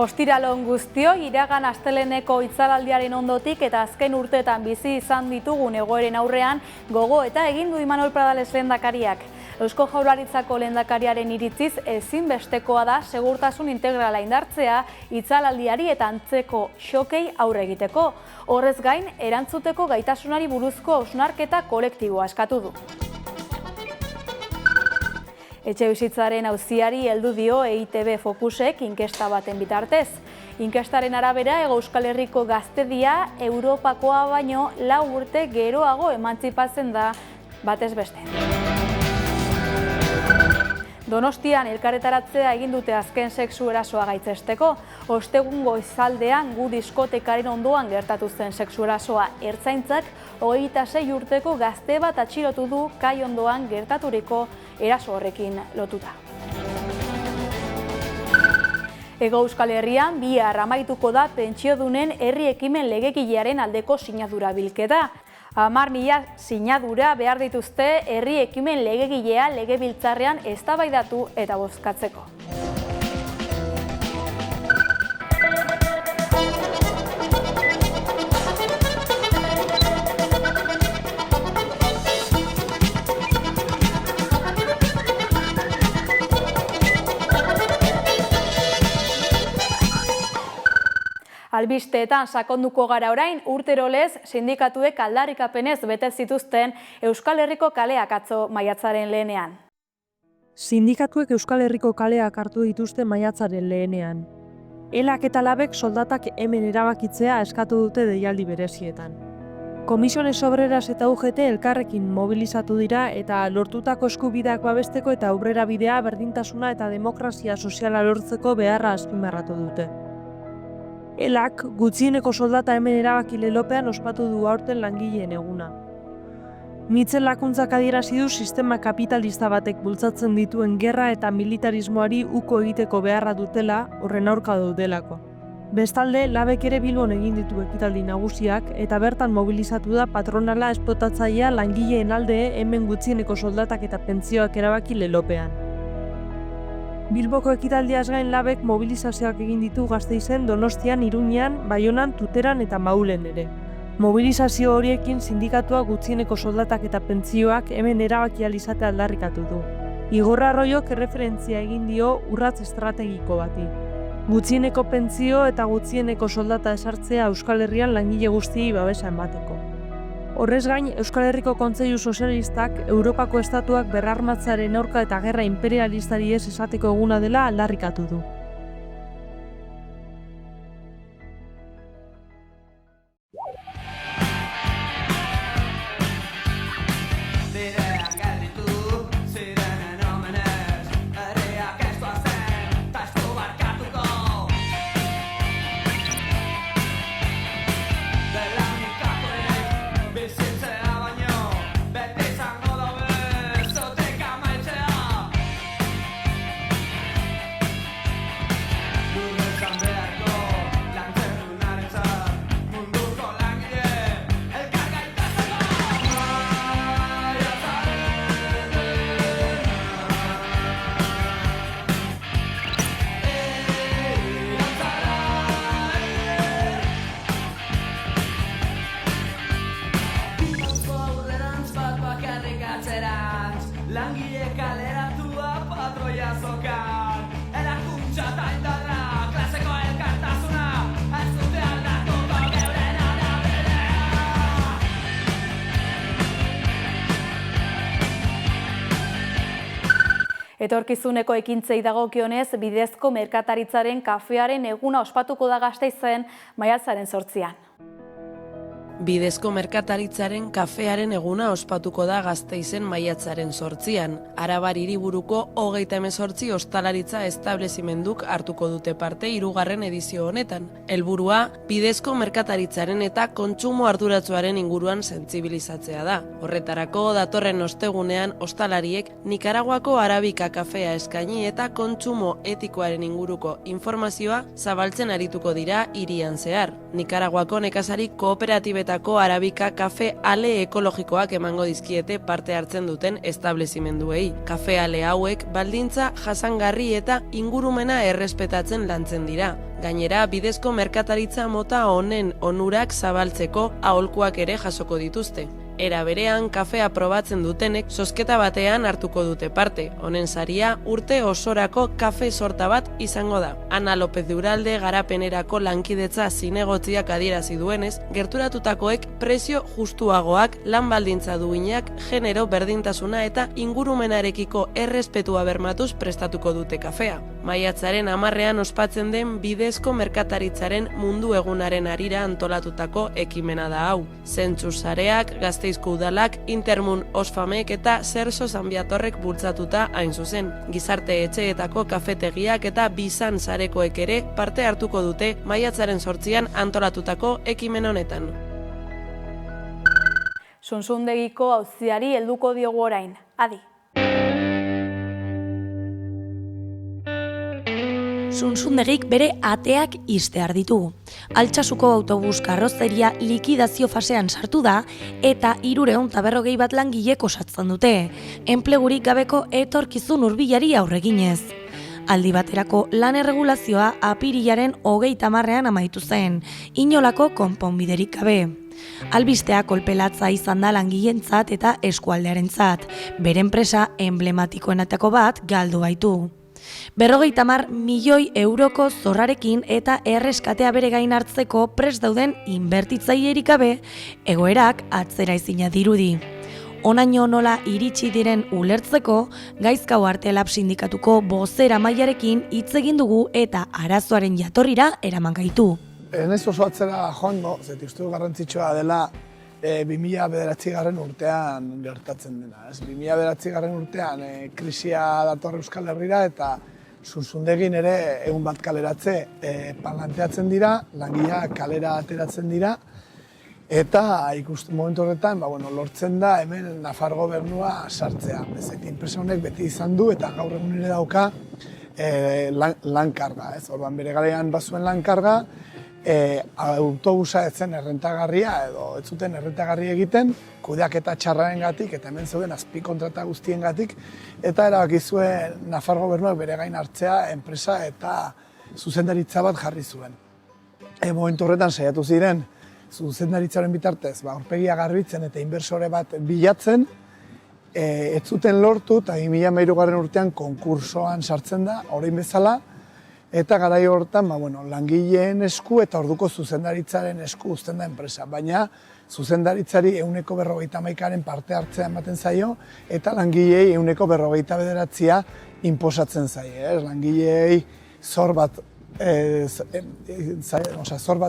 Ostiralon guztio, iragan asteleneko itzalaldiaren ondotik eta azken urteetan bizi izan ditugun egoeren aurrean gogo eta egin du Imanol Pradales lehendakariak. Eusko Jaurlaritzako lehendakariaren iritziz ezinbestekoa da segurtasun integrala indartzea itzalaldiari eta antzeko xokei aurre egiteko. Horrez gain, erantzuteko gaitasunari buruzko hausnarketa kolektiboa eskatu du. Etxebizitzaren auziari heldu dio EITB Focusek inkesta baten bitartez. Inkestaren arabera, Hego Euskal Herriko gaztedia Europakoa baino 4 urte geroago emantzipatzen da batez beste. Donostian elkarretaratzea egin dute azken sexu erasoa gaitzesteko. Ostegun goizaldean gu diskotekaren ondoan gertatu zen sexu erasoa. Ertzaintzak 26 urteko gazte bat atxilotu du kai ondoan gertaturiko eraso horrekin lotuta. Hego Euskal Herrian bihar amaituko da pentsiodunen herri ekimen legegilearen aldeko sinadura bilketa. 10.000 sinadura behar dituzte herri ekimen legegilea legebiltzarrean eztabaidatu eta bozkatzeko. Albisteetan sakonduko gara orain, urtero lez sindikatuek aldarrikapenez bete zituzten Euskal Herriko kaleak atzo maiatzaren lehenean. Sindikatuek Euskal Herriko kaleak hartu dituzte maiatzaren lehenean. Elak eta labek soldatak hemen erabakitzea eskatu dute deialdi berezietan. Komisiones Obreras eta UGT elkarrekin mobilizatu dira eta lortutako eskubideak babesteko eta aurrera bidea berdintasuna eta demokrazia soziala lortzeko beharra azpimarratu dute. Elak gutxieneko soldata hemen erabaki lelopean ospatu du aurten langileen eguna. Mitxel Lakuntzak adierazi du sistema kapitalista batek bultzatzen dituen gerra eta militarismoari uko egiteko beharra dutela, horren aurka daudelako. Bestalde, labek ere Bilbon egin ditu ekitaldi nagusiak eta bertan mobilizatu da patronala esplotatzailea langileen alde hemen gutxieneko soldatak eta pentsioak erabaki lelopean. Bilboko ekitaldiaz gain labek mobilizazioak egin ditu Gasteizen, Donostian, Iruñean, Baionan, Tuteran eta Maulen ere. Mobilizazio horiekin sindikatua gutxieneko soldatak eta pentsioak hemen erabaki ahal izatea aldarrikatu du. Igor Arroyok erreferentzia egin dio urrats estrategiko bati. Gutxieneko pentsio eta gutxieneko soldata esartzea Euskal Herrian langile guztiei babesa emateko. Horrez gain, Euskal Herriko Kontseilu Sozialistak Europako estatuak berrarmatzearen aurka eta gerra imperialistari ez esateko eguna dela aldarrikatu du. Langile kaleratua patroia zokan, erakuntza eta indarra, klaseko elkartasuna, ez dute aldatuko geuren arabera. Etorkizuneko ekintzei dagokionez, bidezko merkataritzaren kafearen eguna ospatuko da Gasteizen maiatzaren 8an. Bidezko merkataritzaren kafearen eguna ospatuko da Gasteizen maiatzaren 8an. Arabar hiriburuko 38 ostalaritza establezimenduk hartuko dute parte 3. edizio honetan. Helburua, bidezko merkataritzaren eta kontsumo arduratsuaren inguruan sentsibilizatzea da. Horretarako, datorren ostegunean ostalariek Nikaraguako Arabika kafea eskaini eta kontsumo etikoaren inguruko informazioa zabaltzen arituko dira hirian zehar. Nikaraguako nekazari kooperatibetan herrietako Arabika kafe ale ekologikoak emango dizkiete parte hartzen duten establezimenduei. Kafe ale hauek baldintza jasangarri eta ingurumena errespetatzen lantzen dira. Gainera, bidezko merkataritza mota honen onurak zabaltzeko aholkuak ere jasoko dituzte. Era berean, kafea probatzen dutenek zozketa batean hartuko dute parte. Honen saria urte osorako kafe sorta bat izango da. Ana López de Uralde garapenerako lankidetza zinegotziak adierazi duenez, gerturatutakoek prezio justuagoak, lan baldintza duinak, genero berdintasuna eta ingurumenarekiko errespetua bermatuz prestatuko dute kafea. Maiatzaren 10ean ospatzen den bidezko merkataritzaren mundu egunaren harira antolatutako ekimena da hau. Zentzu sareak, Gasteizko udalak, Intermun Osfamek eta Zerso Zanbiatorrek bultzatuta hain zuzen. Gizarte etxeetako kafetegiak eta bizan sarekoek ere parte hartuko dute maiatzaren 8ean antolatutako ekimen honetan. Zunzundegiko auziari helduko diogu orain. Adi. Zunzundegik bere ateak ixtear ditu. Altsasuko autobus karrozeria likidazio fasean sartu da eta 350 bat langilek osatzen dute, enplegurik gabeko etorkizun hurbilari aurreginez. Aldi baterako lan erregulazioa apirilaren 30ean amaitu zen, inolako konponbiderik gabe. Albistea kolpelatza izan da langileentzat eta eskualdearentzat, bere enpresa emblematikoenetako bat galdu baitu. 50 milioi euroko zorrarekin eta erreskatea bere gain hartzeko prest dauden inbertitzailerik gabe, egoerak atzera ezina dirudi. Honaino nola iritsi diren ulertzeko, Gaizkao Artelab sindikatuko bozera mailarekin hitz egin dugu eta arazoaren jatorrira eraman gaitu. Ez oso atzera joango, zeti uste du garrantzitsua dela 2009 urtean gertatzen dena. 2009 urtean krisia dator Euskal Herrira eta Zunzundegin ere egun bat kaleratze planteatzen dira, langileak kalera ateratzen dira, eta ikusten momentu horretan lortzen da hemen Nafar gobernua sartzea. Enpresa honek beti izan du eta gaur egun ere dauka lankarga. Orduan bere garaian bazuen lankarga, autobusa ez zen errentagarria edo ez zuten errentagarri egiten, kudeaketa txarrarengatik eta hemen zeuden azpikontrata guztiengatik, eta erabaki zuen Nafar gobernuak bere gain hartzea enpresa eta zuzendaritza bat jarri zuen. Momentu horretan saiatu ziren zuzendaritzaren bitartez aurpegia garbitzen eta inbertsore bat bilatzen, ez zuten lortu eta 2013 urtean konkursoan sartzen da, orain bezala, eta garai horretan langileen esku eta orduko zuzendaritzaren esku uzten da enpresa. Baina zuzendaritzari 151aren parte hartzea ematen zaio eta langileei 149 inposatzen zaie. Langileei zor bat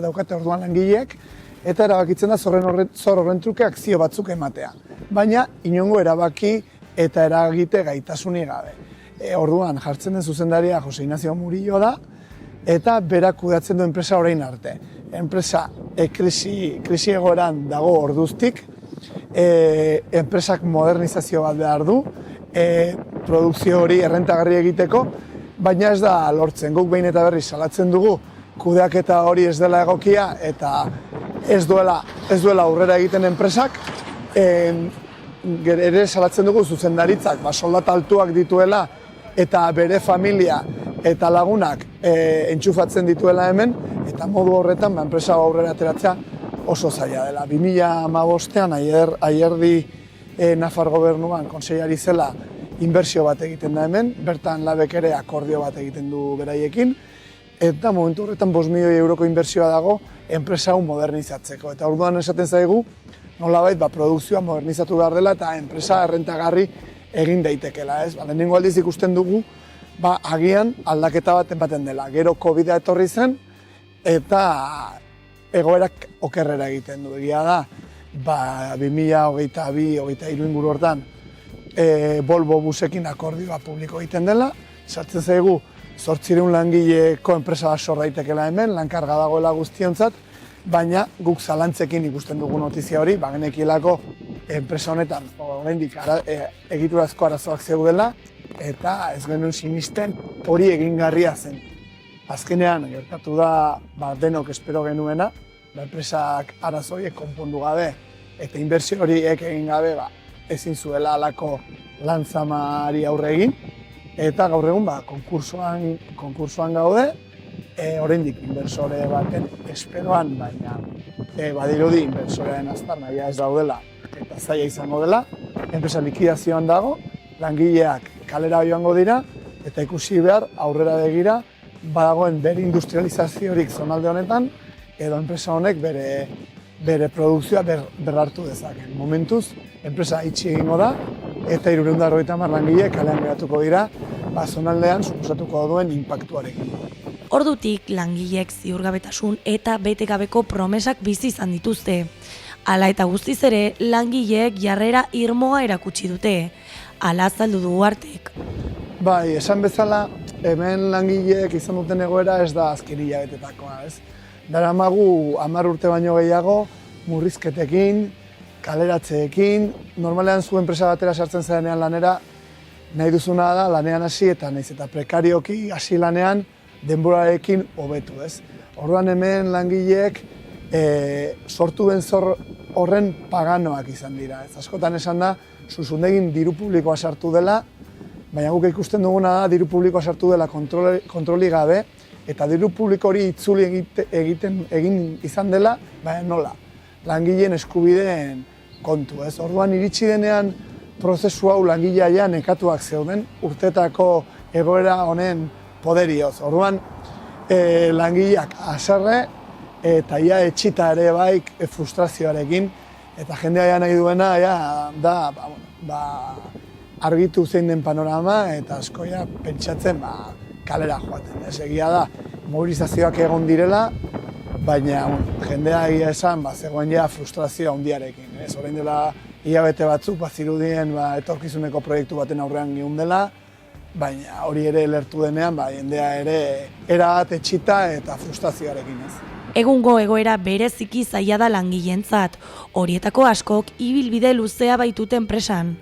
daukate orduan langileek eta erabakitzen da zor horren truke akzio batzuk ematea. Baina inongo erabaki eta eragite gaitasunik gabe. Orduan jartzen den zuzendaria Jose Ignacio Murillo da eta berak kudeatzen du enpresa orain arte. Enpresa krisi egoeran dago orduztik, enpresak modernizazio bat behar du, produkzio hori errentagarri egiteko, baina ez da lortzen. Guk behin eta berriz salatzen dugu kudeaketa hori ez dela egokia eta ez duela aurrera egiten enpresak, ere salatzen dugu zuzendaritzak soldata altuak dituela eta bere familia eta lagunak entxufatzen dituela hemen, eta modu horretan enpresa aurrera ateratzea oso zaila dela. 2015ean Aierdi Nafar gobernuan kontseilari zela inbertsio bat egiten da hemen, bertan Labek ere akordio bat egiten du beraiekin, eta momentu horretan 5 milioi euroko inbertsioa dago enpresa hau modernizatzeko. Eta orduan esaten zaigu, nolabait produkzioa modernizatu behar dela eta enpresa errentagarri egin daitekela. Lehenengo aldiz ikusten dugu, agian aldaketa bat ematen dela. Gero COVID-a etorri zen eta egoerak okerrera egiten du. Egia da, 2022-2023 inguru hortan Volvo busekin akordioa publiko egiten dela, sartzen zaigu 800 langileko enpresa bat sor daitekela hemen, lankarga dagoela guztiontzat, baina guk zalantzekin ikusten dugu notizia hori, genekielako enpresa honetan oraindik egiturazko arazoak zeudela, eta ez genuen sinisten hori egingarria zen. Azkenean gertatu da denok espero genuena, enpresak arazo horiek konpondu gabe eta inbertsio horiek egin gabe ezin zuela halako lanzamari aurre egin. Eta gaur egun konkursoan gaude, oraindik inbertsore baten esperoan, baina badirudi inbertsorearen aztarnaria ez daudela eta zaila izango dela. Enpresa likidazioan dago, langileak kalera joango dira eta ikusi behar aurrera begira badagoen bere industrializaziorik zonalde honetan edo enpresa honek bere produkzioa berrartu dezaken. Momentuz, enpresa itxi egingo da eta 350 langile kalean geratuko dira zonaldean suposatuko duen inpaktuarekin. Ordutik langileek ziurgabetasun eta betegabeko promesak bizi izan dituzte. Hala eta guztiz ere, langileek jarrera irmoa erakutsi dute. Hala azaldu du Uhartek. Bai, esan bezala, hemen langileek izan duten egoera ez da azken hilabetetakoa, ez? Daramagu 10 urte baino gehiago, murrizketekin, kaleratzeekin, normalean zu enpresa batera sartzen zarenean lanera, nahi duzuna da lanean hasi eta naiz eta prekarioki hasi lanean denborarekin hobetu, ez? Orduan hemen langileek sortu den zor horren paganoak izan dira, ez? Askotan esan da, zuzundegin diru publikoa sartu dela, baina guk ikusten duguna da diru publikoa sartu dela kontroli gabe, eta diru publiko hori itzuli egin izan dela, baina nola? Langileen eskubideen kontu, ez? Orduan iritsi denean prozesu hau langilea nekatuak zeuden urtetako egoera honen poderioz. Orduan langileak haserre eta ia etxita ere bai frustrazioarekin eta jendea nahi duena da argitu zein den panorama eta asko pentsatzen kalera joaten. Egia da, mobilizazioak egon direla, baina jendea egia esan zegoen frustrazioa handiarekin. Orain dela hilabete batzuk bazirudien etorkizuneko proiektu baten aurrean geundela, baina hori ere lertu denean jendea ere erabat etxita eta frustrazioarekin, ez. Egungo egoera bereziki zaila da langileentzat, horietako askok ibilbide luzea baitute enpresan.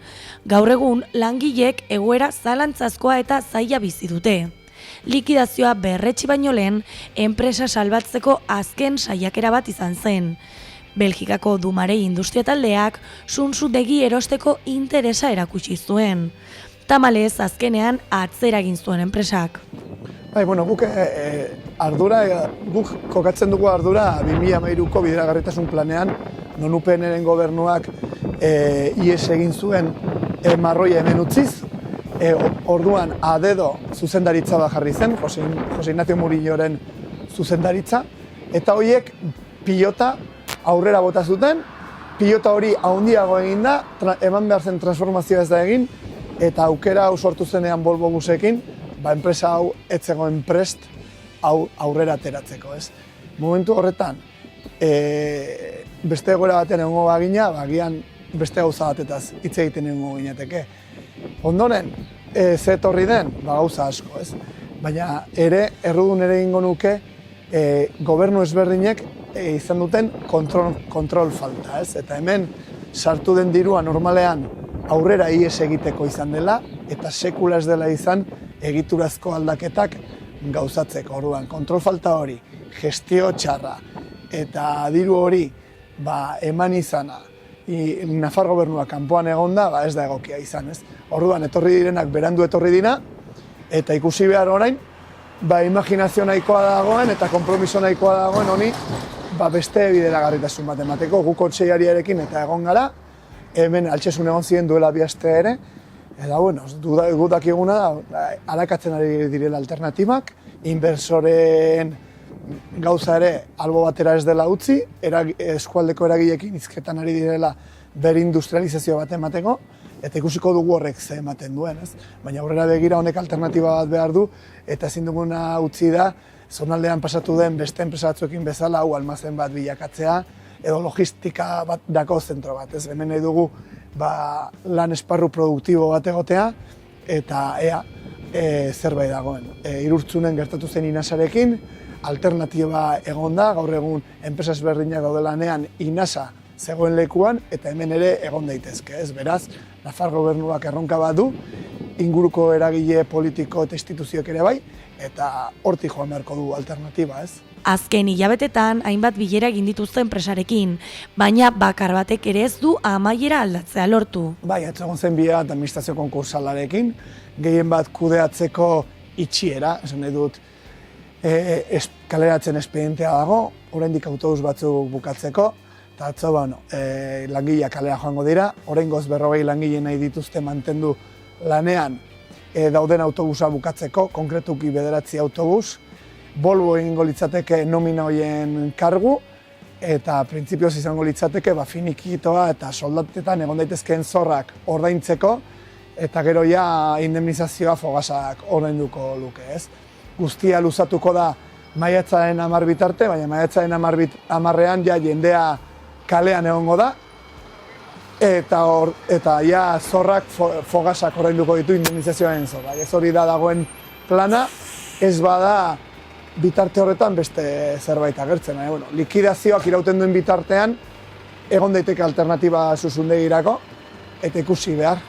Gaur egun langileek egoera zalantzazkoa eta zaila bizi dute. Likidazioa berretsi baino lehen, enpresa salbatzeko azken saiakera bat izan zen. Belgikako Dumarei industria taldeak suntsudegi erosteko interesa erakutsi zuen. Tamalez, azkenean atzera egin zuen enpresak. Guk guk kokatzen dugu ardura 2013ko bideragarritasun planean, non UPNren gobernuak ihes egin zuen marroia hemen utziz. Orduan a dedo zuzendaritza bat jarri zen, Jose Ignacio Murilloren zuzendaritza, eta horiek pilota aurrera bota zuten, pilota hori handiago egin da, eman behar zen transformazioa ez da egin, eta aukera hau sortu zenean Volvo busekin, enpresa hau ez zegoen prest aurrera ateratzeko, ez. Momentu horretan, beste egoera batean egongo bagina, agian beste gauza batetaz hitz egiten egongo ginateke. Ondoren, ze etorri den, gauza asko, ez. Baina ere, errudun ere egingo nuke, gobernu ezberdinek izan duten kontrol falta, ez. Eta hemen, sartu den dirua normalean aurrera ihes egiteko izan dela, eta sekula ez dela izan egiturazko aldaketak gauzatzeko. Orduan, kontrol falta hori, gestio txarra, eta diru hori eman izana, Nafar gobernua kanpoan egonda, ez da egokia izan, ez. Orduan, etorri direnak berandu etorri dira, eta ikusi behar orain, imaginazio nahikoa dagoen eta konpromiso nahikoa dagoen honi, beste bideragarritasun bat emateko, gu kontseiariarekin eta egon gara, hemen altxesun egon ziren duela 2 aste ere, eta gutak eguna, arakatzen ari direla alternatibak, inbersoren gauza ere albo batera ez dela utzi, eskualdeko eragileekin hizketan ari direla bere industrializazio bat emateko, eta ikusiko dugu horrek ze ematen duen, ez? Baina aurrera begira honek alternatiba bat behar du, eta ezin duguna utzi da, zonaldean pasatu den beste enpresa batzuekin bezala, hau almazen bat bilakatzea, edo logistika bat dako zentro bat, ez? Hemen nahi dugu lan esparru produktibo bat egotea, eta zerbait dagoen. Irurtzunen gertatu zen Inasarekin, alternatiba egon da, gaur egun enpresa ezberdinak daude lanean Inasa zegoen lekuan, eta hemen ere egon daitezke, ez? Beraz, Nafar gobernuak erronka bat du, inguruko eragile politiko eta instituzioek ere bai, eta hortik joan beharko du alternatiba, ez? Azken hilabetetan hainbat bilera egin dituzte enpresarekin, baina bakar batek ere ez du amaiera aldatzea lortu. Bai, atzegon zen bidea eta administrazio konkursalarekin, gehien bat kudeatzeko itxiera, esan nahi dut, kaleratzen espedientea dago, oraindik autobus batzuk bukatzeko, eta atzo, langileak kalera joango dira, oraingoz 40 langile nahi dituzte mantendu lanean dauden autobusa bukatzeko, konkretuki 9 autobus, Volvo egingo litzateke nomina hoien kargu, eta printzipioz izango litzateke finikitoa eta soldatetan egon daitezkeen zorrak ordaintzeko, eta gero ja indemnizazioa fogasak ordainduko luke, ez? Guztia luzatuko da maiatzaren 10 bitarte, baina maiatzaren 10ean ja jendea kalean egongo da, eta ja zorrak fogasak ordainduko ditu indemnizazioaren zorrak. Ez hori da dagoen plana, ez bada bitarte horretan beste zerbait agertzen. Likidazioak irauten duen bitartean, egon daiteke alternatiba zuzundegirako, eta ikusi behar.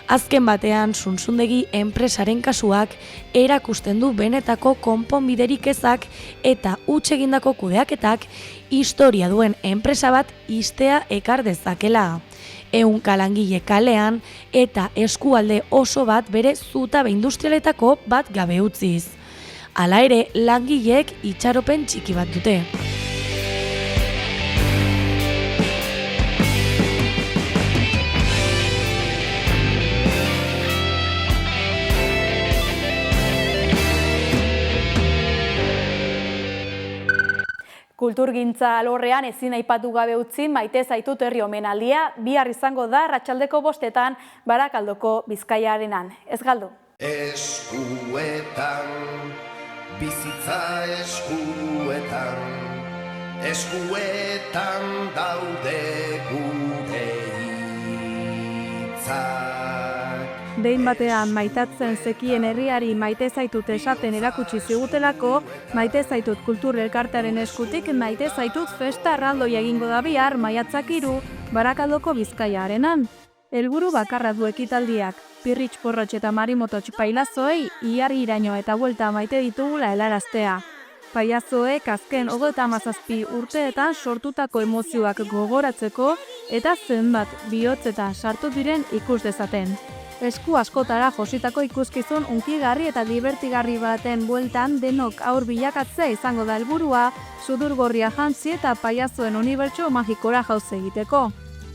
Azken batean, Zunzundegi enpresaren kasuak erakusten du benetako konponbiderik ezak eta huts egindako kudeaketak historia duen enpresa bat ixtea ekar dezakela. 100 langile kalean eta eskualde oso bat bere zutabe industrialetako bat gabe utziz. Hala ere, langileek itxaropen txiki bat dute. Kulturgintza alorrean ezin aipatu gabe utzi Maite zaitut herri omenaldia, bihar izango da arratsaldeko 5etan Barakaldoko Bizkaiarenan. Ez galdu. Eskuetan, bizitza eskuetan, eskuetan daude gure hitzak. Behin batean maitatzen zekien herriari maite zaitut esaten erakutsi zigutelako, Maite zaitut kultur elkartearen eskutik Maite zaitut festa erraldoia egingo da bihar maiatzak 3 Barakaldoko Bizkaiarenan. Helburu bakarra du ekitaldiak, Pirritx Porrotx eta Marimototx pailazoei ihargiraino eta buelta maite ditugula helaraztea. Pailazoek azken 37 urteetan sortutako emozioak gogoratzeko eta zenbat bihotzetan sartu diren ikus dezaten. Esku askotara jositako ikuskizun hunkigarri eta divertigarri baten bueltan denok aur bilakatzea izango da helburua, sudurgorria jantzi eta pailazoen unibertso magikora jauze egiteko.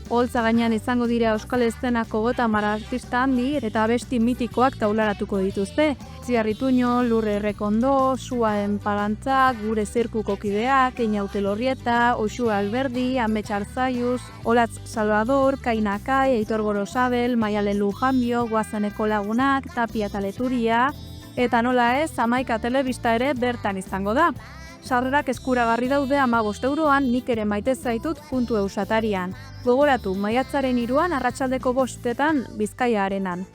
Holtza gainean izango dira euskal eszenako 30 artista handi eta abesti mitikoak taularatuko dituzte. Txiarrituño, Lurre Errekondo, Suaen Palantza, Gure Zirkuko kideak, Einaute Lorrieta, Oxua Alberdi, Amets Arzaiuz, Olatz Salvador, Kainakai, Aitor Gorosabel, Maialen Lujanbio, Guazeneko lagunak, Tapia Taleturia, eta nola ez, Amaika telebista ere bertan izango da. Sarrerak eskuragarri daude 15 euroan nik ere maite zaitut.eus atarian. Gogoratu, maiatzaren 3 arratsaldeko 5etan Bizkaiarenan.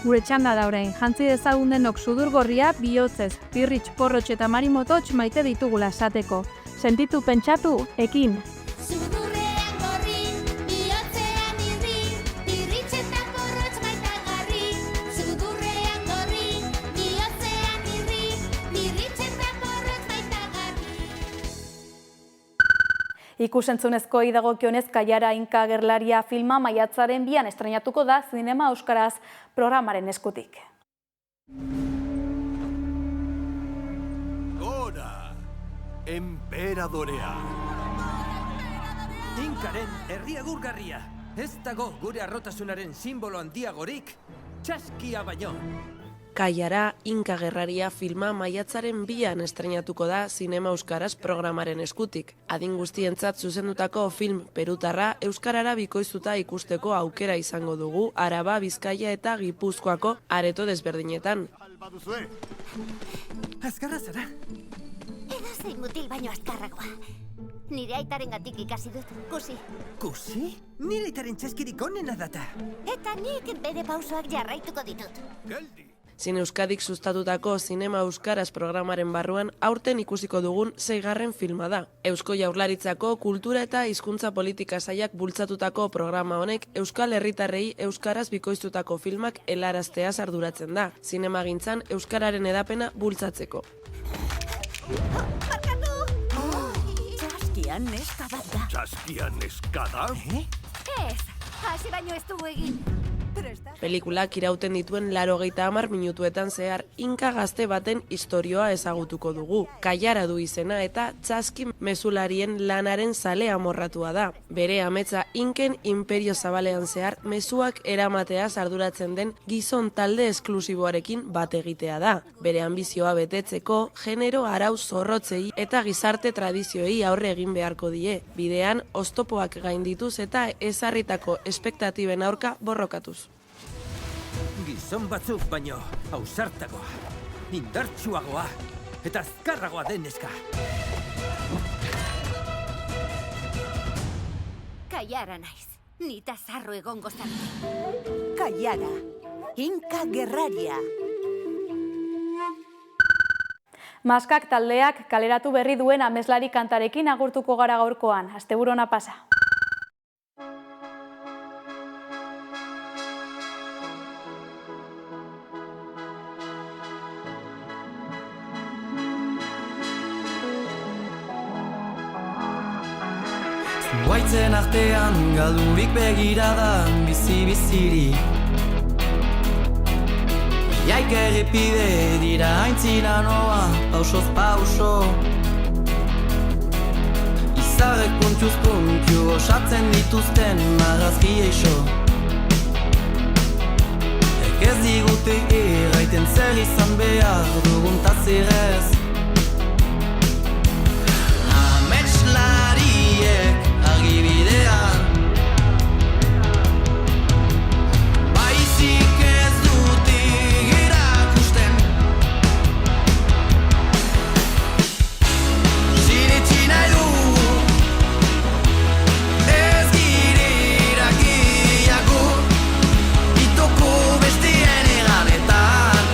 Gure txanda da orain, jantzi dezagun denok sudurgorria, bihotzez, Pirritx Porrotx eta Marimototx maite ditugula esateko. Sentitu pentsatu, ekin. Sudurrean gorri, bihotzean irri, Pirritx eta Porrotx maitagarri. Sudurrean gorri, bihotzean irri, Pirritx eta Porrotx maitagarri. Ikusentzunezkoei dagokionez Kaiara Inka Gerlaria filma maiatzaren 2 estreinatuko da Zinema Euskaraz programaren eskutik. Gora, enperadorea! Inkaren herri agurgarria! Ez dago gure arrotasunaren simbolo handiagorik, txaskia baino! Kaiara Inka Gerlaria filma maiatzaren 2 estreinatuko da Zinema Euskaraz programaren eskutik. Adin guztientzat zuzendutako film perutarra euskarara bikoiztuta ikusteko aukera izango dugu Araba, Bizkaia eta Gipuzkoako areto desberdinetan. Azkarra zara? Edozein mutil baino azkarragoa. Nire aitarengatik ikasi dut, kusi. Kusi? Nire aitaren txaskirik onena data. Eta nik bere pausoak jarraituko ditut. Geldi! Zine Euskadik sustatutako Zinema Euskaraz programaren barruan aurten ikusiko dugun 6. filma da. Eusko Jaurlaritzako Kultura eta Hizkuntza Politika Sailak bultzatutako programa honek Euskal Herritarrei euskaraz bikoiztutako filmak helarazteaz arduratzen da, zinemagintzan euskararen hedapena bultzatzeko. Txaskian neska bat da. Txaskian neska da? Ez, hasi baino ez dugu egin. Pelikulak irauten dituen 80 minutuetan zehar Inka gazte baten istorioa ezagutuko dugu. Kaiara du izena eta txaski mezularien lanaren zale amorratua da. Bere ametsa Inken imperio zabalean zehar mezuak eramateaz arduratzen den gizon talde esklusiboarekin bat egitea da. Bere ambizioa betetzeko, genero arau zorrotzei eta gizarte tradizioei aurre egin beharko die. Bidean, oztopoak gaindituz eta ezarritako espektatiben aurka borrokatuz. Gizon batzuk baino ausartagoa, indartsuagoa eta azkarragoa den neska. Kaiara naiz, nita zarro egongo zarte. Kaiara, Inka gerraria. Maskak taldeak kaleratu berri duen ameslari kantarekin agurtuko gara gaurkoan. Asteburu ona pasa. Zuaitzen artean galdurik begiradan bizi-biziri Iaik errepide dira aintzina noa, pausoz pauso Izarrek puntuz puntu osatzen dituzten marrazki eixo Ez digute erraiten zer izan behar dugun tazirez Ametslariek argibidean Baizik ez dutik erakusten Sinetsi nahi dugu Ez girerak gehiago Itoko bestien eranetan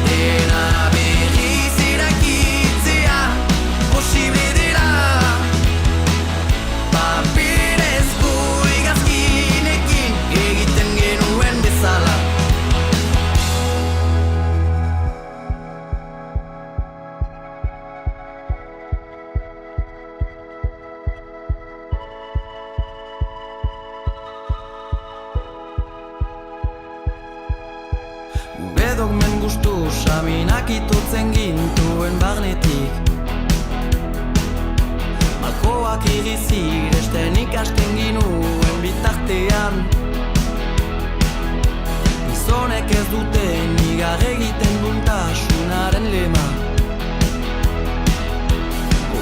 Dena berriz erakitzea Posible dela Paperezko igazkinekin egiten genuen bezala Gure dogmen gustu saminak itotzen gintuen barnetik Malkoak irrizik esten ikasten ginuen bitartean Gizonek ez duten igar egiten duntasunaren lema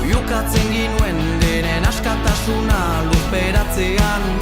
Oiukatzen ginuen denen askatasuna lurperatzean